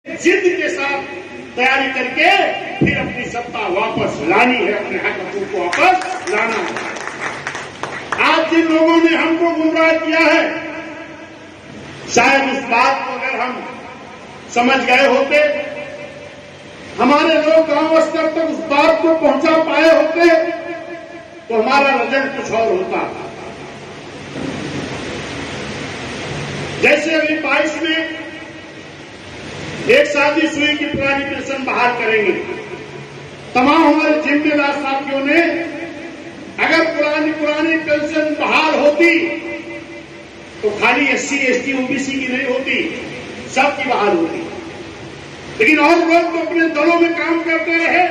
जिद के साथ तैयारी करके फिर अपनी सत्ता वापस लानी है, अपने हकों को वापस लाना है। आज जिन लोगों ने हमको गुमराह किया है, शायद उस बात को अगर हम समझ गए होते, हमारे लोग गांव स्तर तक उस बात को पहुंचा पाए होते, तो हमारा रिजल्ट कुछ और होता। जैसे अभी 22 में एक शादी सुई की पुरानी पेंशन बहाल करेंगे, तमाम हमारे जिम्मेदार साथियों ने अगर पुरानी पेंशन बहाल होती तो खाली SC ST OBC की नहीं होती, सबकी बहाल होती। लेकिन और लोग तो अपने दलों में काम करते रहे,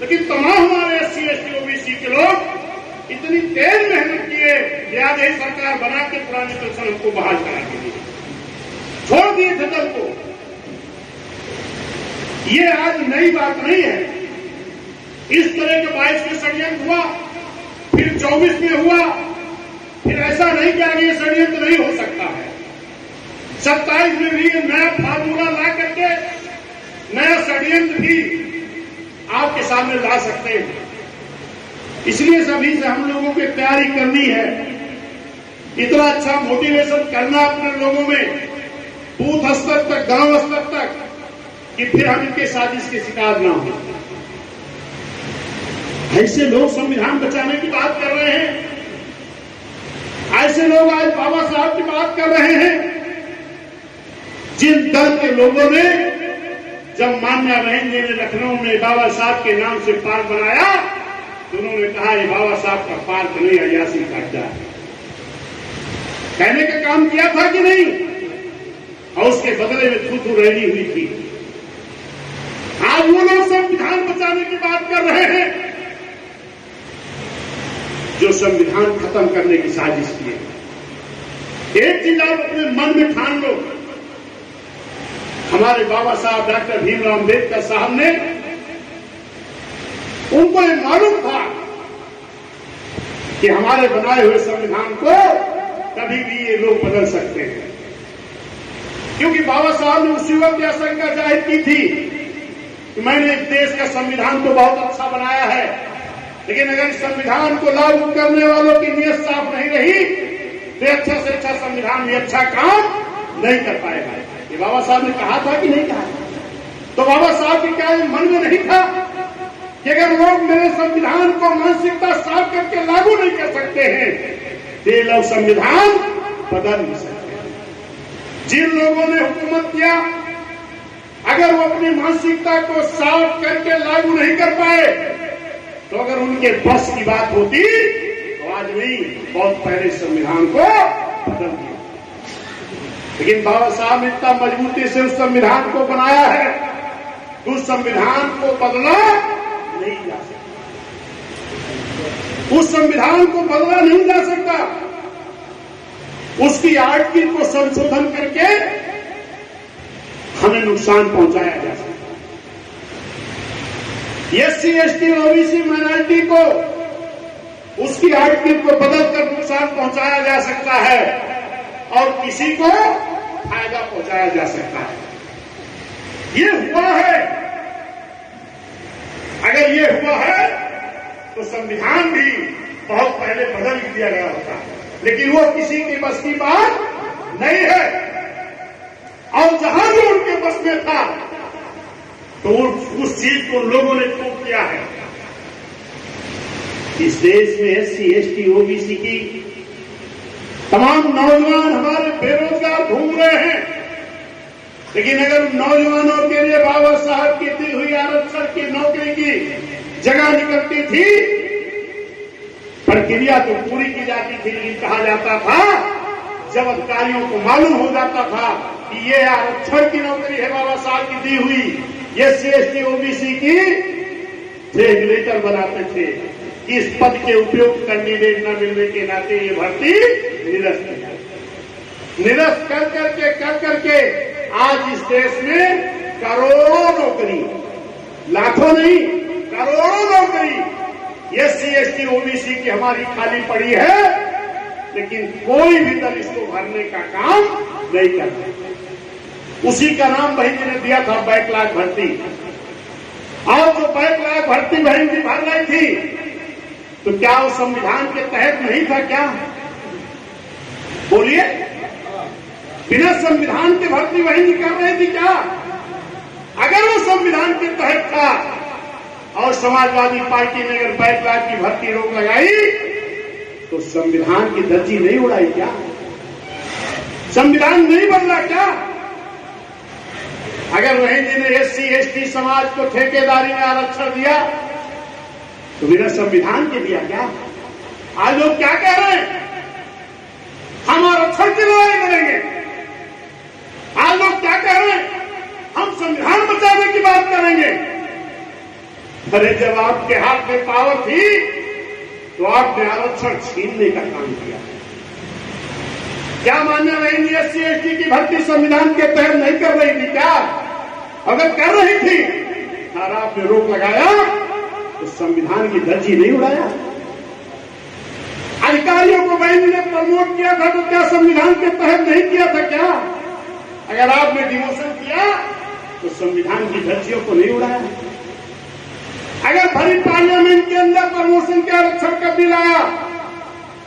लेकिन तमाम हमारे SC ST OBC के लोग इतनी तेज मेहनत किए, याद है सरकार बना के पुरानी पेंशन हमको बहाल करा के दी, छोड़ दिए थे दल को। ये आज नई बात नहीं है। इस तरह के 22 में षड्यंत्र हुआ, फिर 24 में हुआ, फिर ऐसा नहीं कि आगे ये षड्यंत्र नहीं हो सकता है। 27 में भी नया फार्मूला ला करके नया षड्यंत्र भी आपके सामने ला सकते हैं। इसलिए सभी से हम लोगों की तैयारी करनी है, इतना अच्छा मोटिवेशन करना अपने लोगों में, बूथ स्तर तक, गांव स्तर तक, कि फिर हम इनके साजिश के शिकार ना हो। ऐसे लोग संविधान बचाने की बात कर रहे हैं, ऐसे लोग आज बाबा साहब की बात कर रहे हैं। जिन दल के लोगों ने जब मान्या बहन जी ने लखनऊ में बाबा साहब के नाम से पार्क बनाया, तो उन्होंने कहा ये बाबा साहब का पार्क नहीं, अयासी का अड्डा है। कहने का काम किया था कि नहीं? और उसके बदले में थू रैली हुई थी। आज वो लोग संविधान बचाने की बात कर रहे हैं जो संविधान खत्म करने की साजिश किए। एक चीज आप अपने मन में ठान लो, हमारे बाबा साहब डॉक्टर भीमराव अम्बेडकर साहब ने, उनको ये मालूम था कि हमारे बनाए हुए संविधान को कभी भी ये लोग बदल सकते हैं, क्योंकि बाबा साहब ने उसी वक्त आशंका जाहिर की थी कि मैंने इस देश का संविधान तो बहुत अच्छा बनाया है, लेकिन अगर इस संविधान को लागू करने वालों की नीयत साफ नहीं रही तो अच्छा से अच्छा संविधान भी अच्छा काम नहीं कर पाएगा। ये बाबा साहब ने कहा था कि नहीं कहा? तो बाबा साहब के क्या मन में नहीं था कि अगर लोग मेरे संविधान को मानसिकता साफ करके लागू नहीं कर सकते हैं तो ये लोग संविधान बदल नहीं सकते। जिन लोगों ने हुकूमत किया, अगर वो अपनी मानसिकता को साफ करके लागू नहीं कर पाए, तो अगर उनके बस की बात होती तो आज नहीं, बहुत पहले संविधान को बदल दिया। लेकिन बाबा साहब ने इतना मजबूती से उस संविधान को बनाया है, उस संविधान को बदला नहीं जा सकता, उस संविधान को बदला नहीं जा सकता। उसकी आर्टिकल को संशोधन करके हमें नुकसान पहुंचाया जा सकता है। SC ST OBC माइनॉरिटी को उसकी आर्टिकल को बदलकर नुकसान पहुंचाया जा सकता है और किसी को फायदा पहुंचाया जा सकता है। ये हुआ है। अगर ये हुआ है तो संविधान भी बहुत पहले बदल दिया गया होता, लेकिन वो किसी की बस की बात नहीं है। और जहां भी उनके बस में था तो उस चीज को लोगों ने टूट किया है। इस देश में SC ST OBC की तमाम नौजवान हमारे बेरोजगार घूम रहे हैं, लेकिन अगर नौजवानों के लिए बाबा साहब की दी हुई आरक्षण की नौकरी की जगह निकलती थी, प्रक्रिया तो पूरी की जाती थी, लेकिन कहा जाता था, जब अधिकारियों को मालूम हो जाता था कि ये आरक्षण की नौकरी है बाबा साहब की दी हुई, SC ST OBC की, रेगुलेटर बनाते थे कि इस पद के उपयोग कैंडिडेट न मिलने के नाते ये भर्ती निरस्त कर करके आज इस देश में करोड़ों नौकरी, लाखों नहीं करोड़ों नौकरी SC ST OBC की हमारी खाली पड़ी है, लेकिन कोई भी दल इसको भरने का काम नहीं करता। उसी का नाम बहन जी ने दिया था बैकलॉग भर्ती। और जो बैकलॉग भर्ती बहन जी भर रही थी, तो क्या वो संविधान के तहत नहीं था क्या? बोलिए, बिना संविधान के भर्ती बहन जी कर रही थी क्या? अगर वो संविधान के तहत था और समाजवादी पार्टी ने अगर बैकलॉग की भर्ती रोक लगाई, तो संविधान की धज्जी नहीं उड़ाई क्या? संविधान नहीं बदला क्या? अगर बहन जी ने एससी एसटी समाज को ठेकेदारी में आरक्षण दिया, तो बिना संविधान के दिया क्या? आज लोग क्या कह रहे हैं? हम आरक्षण की लड़ाई लड़ेंगे। आज लोग क्या कह रहे हैं? हम संविधान बचाने की बात करेंगे। अरे जब आपके हाथ में पावर थी, तो आपने आरक्षण छीनने का काम किया। क्या मान्य रहेंगी एससी एसटी की भर्ती संविधान के तहत नहीं कर रही थी क्या? अगर कर रही थी और आपने रोक लगाया, तो संविधान की धज्जी नहीं उड़ाया। अधिकारियों को बहन ने प्रमोट किया था, तो क्या संविधान के तहत नहीं किया था क्या? अगर आपने डिमोशन किया, तो संविधान की धज्जियों को नहीं उड़ाया। अगर भरी पार्लियामेंट के अंदर प्रमोशन के आरक्षण का बिल आया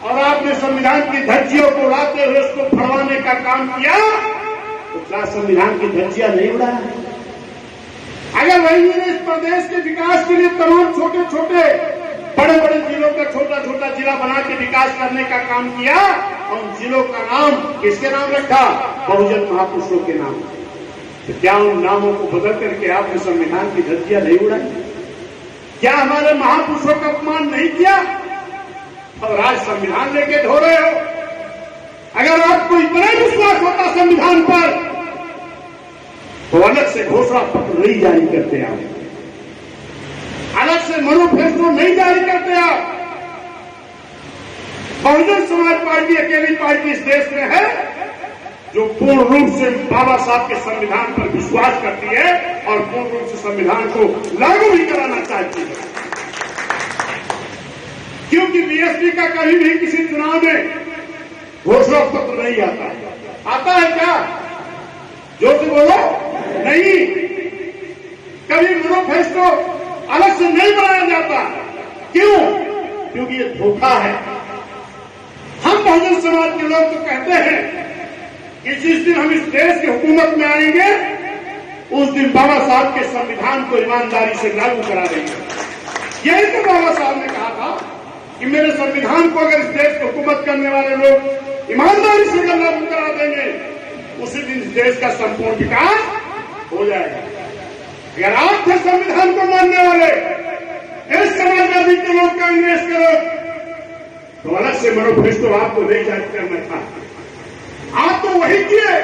और आपने संविधान की धज्जियों को उड़ाते हुए उसको फड़वाने का काम किया, तो क्या संविधान की धज्जियां नहीं उड़ाया? अगर वही ने इस प्रदेश के विकास के लिए तमाम छोटे छोटे बड़े बड़े जिलों का छोटा छोटा जिला बना के विकास करने का काम किया, और उन जिलों का नाम किसके नाम रखा? बहुजन महापुरुषों के नाम। तो क्या उन नामों को बदल करके आपने संविधान की धज्जियां नहीं उड़ाई? क्या हमारे महापुरुषों का अपमान नहीं किया? और आज संविधान लेके धो रहे हो। अगर आपको इतना विश्वास होता संविधान पर, तो अलग से घोषणा पत्र नहीं जारी करते आप, अलग से मैनिफेस्टो नहीं जारी करते आप। बहुजन समाज पार्टी अकेली पार्टी इस देश में है जो पूर्ण रूप से बाबा साहब के संविधान पर विश्वास करती है और पूर्ण रूप से संविधान को लागू भी कराना चाहती है। क्योंकि बीएसपी का कभी भी किसी चुनाव में घोषणा पत्र नहीं आता है क्या? जो तो बोलो नहीं। कभी मैनिफेस्टो अलग से नहीं बनाया जाता। क्यों? क्योंकि ये धोखा है। हम बहुजन समाज के लोग तो कहते हैं कि जिस दिन हम इस देश की हुकूमत में आएंगे, उस दिन बाबा साहब के संविधान को ईमानदारी से लागू करा देंगे। यही तो बाबा साहब ने कहा था कि मेरे संविधान को अगर इस देश की हुकूमत करने वाले लोग ईमानदारी से लागू करा देंगे, उसी दिन इस देश का संपूर्ण विकास हो जाएगा। अगर आप थे संविधान को मानने वाले, इस समाजवादी के लोग, कांग्रेस के लोग, तो अलग से मैनिफेस्टो आपको नहीं जारी करना था। आप तो वही किए